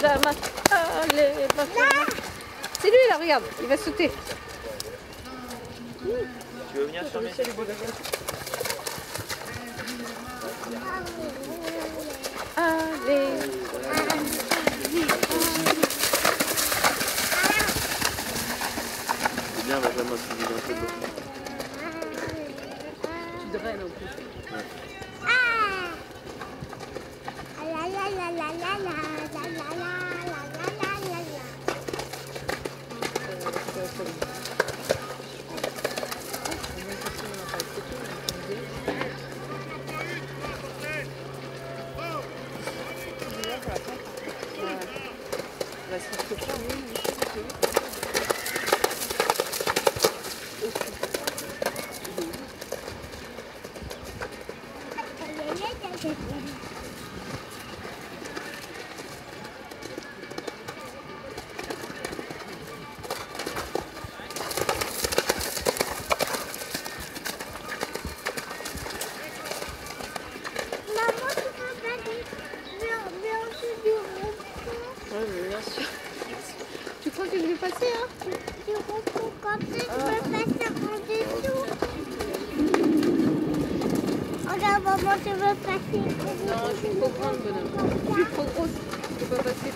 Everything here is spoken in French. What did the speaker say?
Benjamin. Allez, Benjamin. C'est lui là, regarde, il va sauter. Tu veux venir sur mes Allez. C'est bien, Benjamin, tu vis un peu de... Tu draines en plus. Ouais. Tu crois que je vais passer, hein? Tu comprends quand je peux passer en dessous? Regarde, maman, je veux passer. Non, je suis trop grande, bonhomme. Je suis trop grosse. Je peux pas passer.